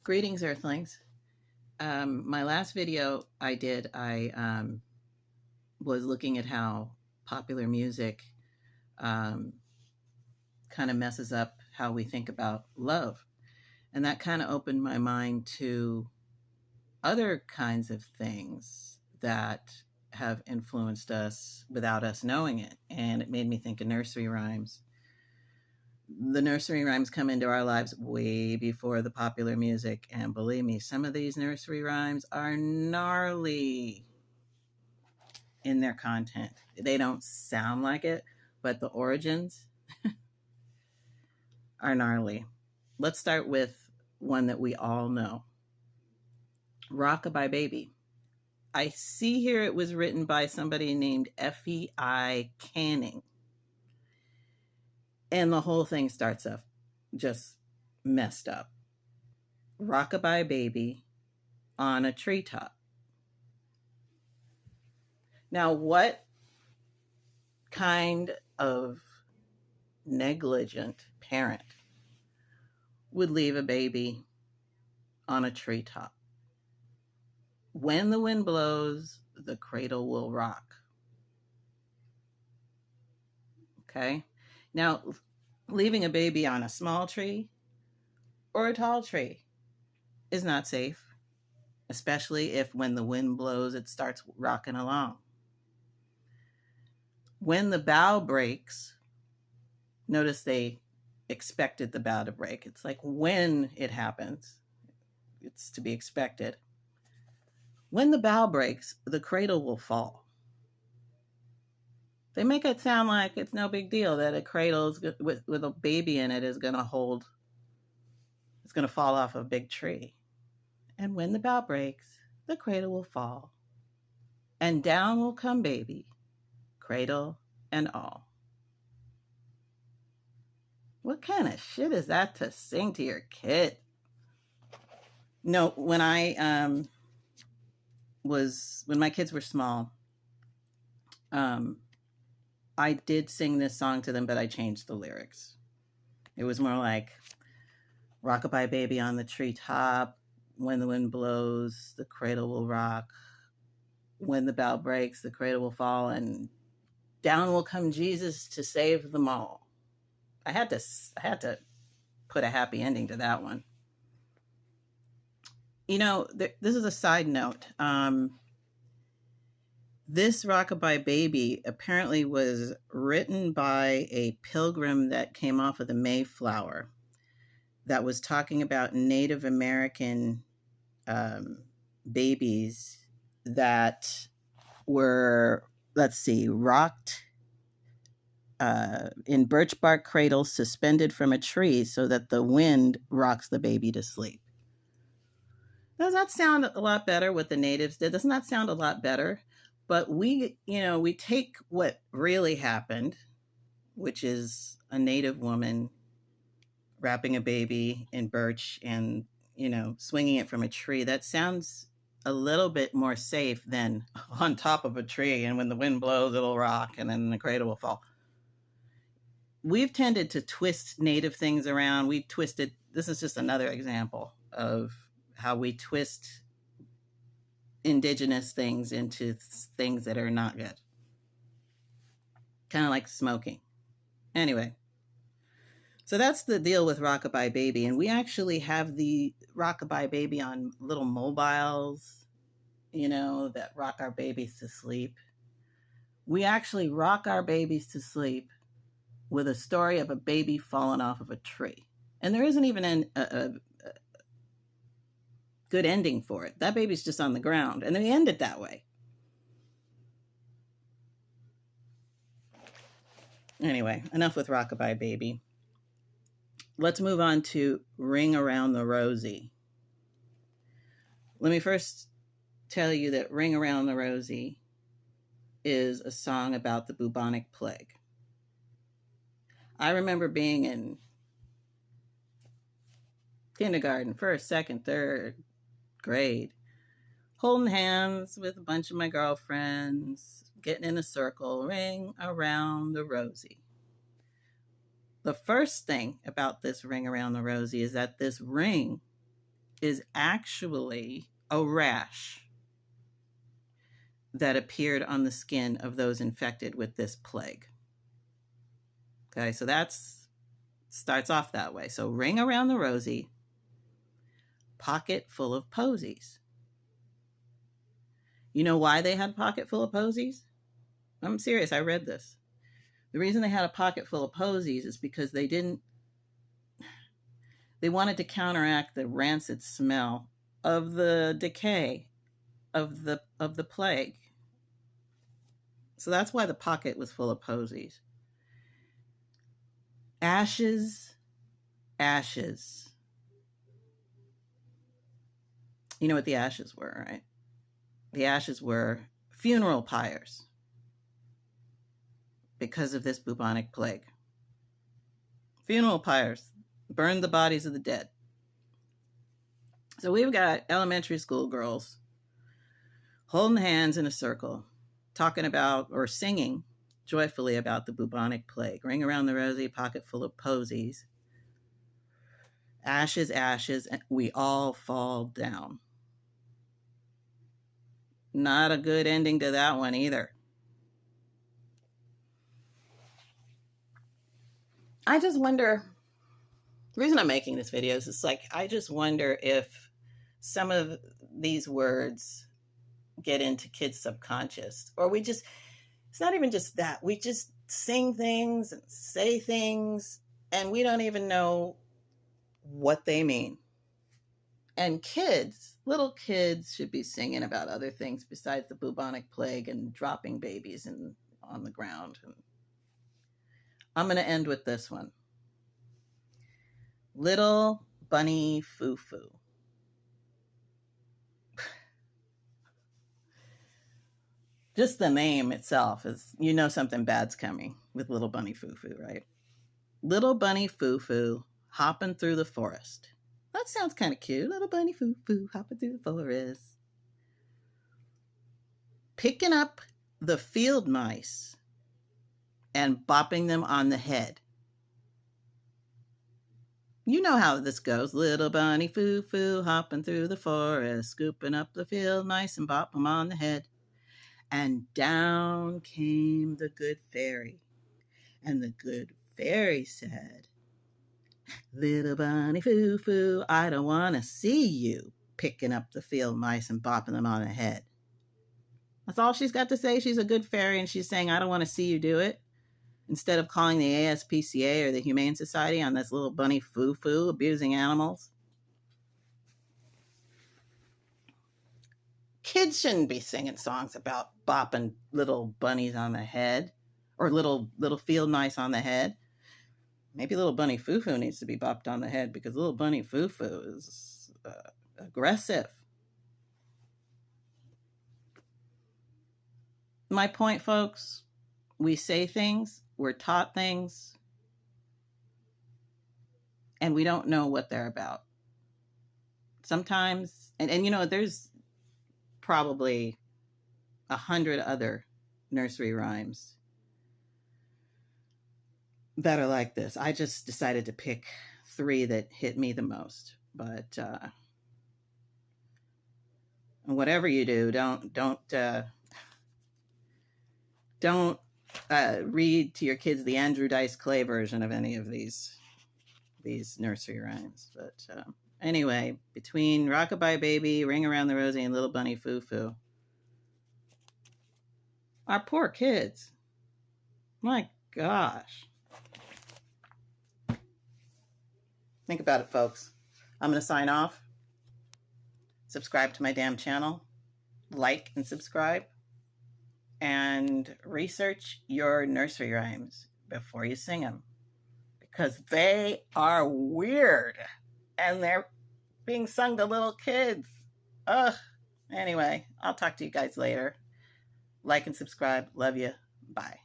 Greetings, Earthlings. My last video I was looking at how popular music kind of messes up how we think about love. And that kind of opened my mind to other kinds of things that have influenced us without us knowing it. And it made me think of nursery rhymes. The nursery rhymes come into our lives way before the popular music. And believe me, some of these nursery rhymes are gnarly in their content. They don't sound like it, but the origins are gnarly. Let's start with one that we all know. Rockabye Baby. I see here it was written by somebody named F.E.I. Canning. And the whole thing starts off just messed up. Rockabye Baby on a treetop. Now, what kind of negligent parent would leave a baby on a treetop? When the wind blows, the cradle will rock. Okay? Now, leaving a baby on a small tree or a tall tree is not safe, especially if when the wind blows, it starts rocking along. When the bough breaks, notice they expected the bough to break. It's like when it happens, it's to be expected. When the bough breaks, the cradle will fall. They make it sound like it's no big deal that a cradle with a baby in it is going to it's going to fall off a big tree. And when the bough breaks, the cradle will fall. And down will come baby, cradle and all. What kind of shit is that to sing to your kid? No, when when my kids were small, I did sing this song to them, but I changed the lyrics. It was more like, rockabye baby on the treetop. When the wind blows, the cradle will rock. When the bough breaks, the cradle will fall, and down will come Jesus to save them all. I had to put a happy ending to that one. You know, this is a side note. This Rockabye Baby apparently was written by a pilgrim that came off of the Mayflower that was talking about Native American babies that were, rocked in birch bark cradles suspended from a tree so that the wind rocks the baby to sleep. Does that sound a lot better what the natives did? Doesn't that sound a lot better? But we take what really happened, which is a native woman wrapping a baby in birch and, swinging it from a tree. That sounds a little bit more safe than on top of a tree, and when the wind blows, it'll rock, and then the cradle will fall. We've tended to twist native things around. This is just another example of how we twist indigenous things into things that are not good. Kind of like smoking. Anyway, so that's the deal with Rockabye Baby. And we actually have the Rockabye Baby on little mobiles, that rock our babies to sleep. We actually rock our babies to sleep with a story of a baby falling off of a tree. And there isn't even a good ending for it. That baby's just on the ground, and then we end it that way. Anyway, enough with Rockabye Baby. Let's move on to Ring Around the Rosie. Let me first tell you that Ring Around the Rosie is a song about the bubonic plague. I remember being in kindergarten, first, second, third grade, holding hands with a bunch of my girlfriends, getting in a circle, ring around the rosy. The first thing about this Ring Around the Rosie is that this ring is actually a rash that appeared on the skin of those infected with this plague. Okay, so that's starts off that way. So ring around the rosy, pocket full of posies. You know why they had a pocket full of posies? I'm serious, I read this. The reason they had a pocket full of posies is because they wanted to counteract the rancid smell of the decay of the plague. So that's why the pocket was full of posies. Ashes, ashes. You know what the ashes were, right? The ashes were funeral pyres because of this bubonic plague. Funeral pyres burned the bodies of the dead. So we've got elementary school girls holding hands in a circle, talking about or singing joyfully about the bubonic plague. Ring around the rosy, pocket full of posies. Ashes, ashes, and we all fall down. Not a good ending to that one either. I just wonder, the reason I'm making this video is like, I just wonder if some of these words get into kids' subconscious, or we just, it's not even just that, we just sing things and say things and we don't even know what they mean. And kids, little kids should be singing about other things besides the bubonic plague and dropping babies on the ground. And I'm going to end with this one. Little bunny foo-foo. Just the name itself is, you know something bad's coming with little bunny foo-foo, right? Little bunny foo-foo hopping through the forest. That sounds kind of cute. Little bunny foo-foo hopping through the forest. Picking up the field mice and bopping them on the head. You know how this goes. Little bunny foo-foo hopping through the forest, scooping up the field mice and bop them on the head. And down came the good fairy. And the good fairy said, little bunny foo-foo, I don't want to see you picking up the field mice and bopping them on the head. That's all she's got to say. She's a good fairy and she's saying, I don't want to see you do it. Instead of calling the ASPCA or the Humane Society on this little bunny foo-foo abusing animals. Kids shouldn't be singing songs about bopping little bunnies on the head or little field mice on the head. Maybe little bunny foo-foo needs to be bopped on the head because little bunny foo-foo is aggressive. My point, folks, we say things, we're taught things, and we don't know what they're about. Sometimes, and you know, there's probably 100 other nursery rhymes that are like this. I just decided to pick 3 that hit me the most. But whatever you do, don't read to your kids the Andrew Dice Clay version of any of these nursery rhymes. But anyway, between Rockabye Baby, Ring Around the Rosie, and Little Bunny Foo-Foo, our poor kids. My gosh. Think about it, folks. I'm going to sign off. Subscribe to my damn channel. Like and subscribe. And research your nursery rhymes before you sing them. Because they are weird. And they're being sung to little kids. Ugh. Anyway, I'll talk to you guys later. Like and subscribe. Love you. Bye.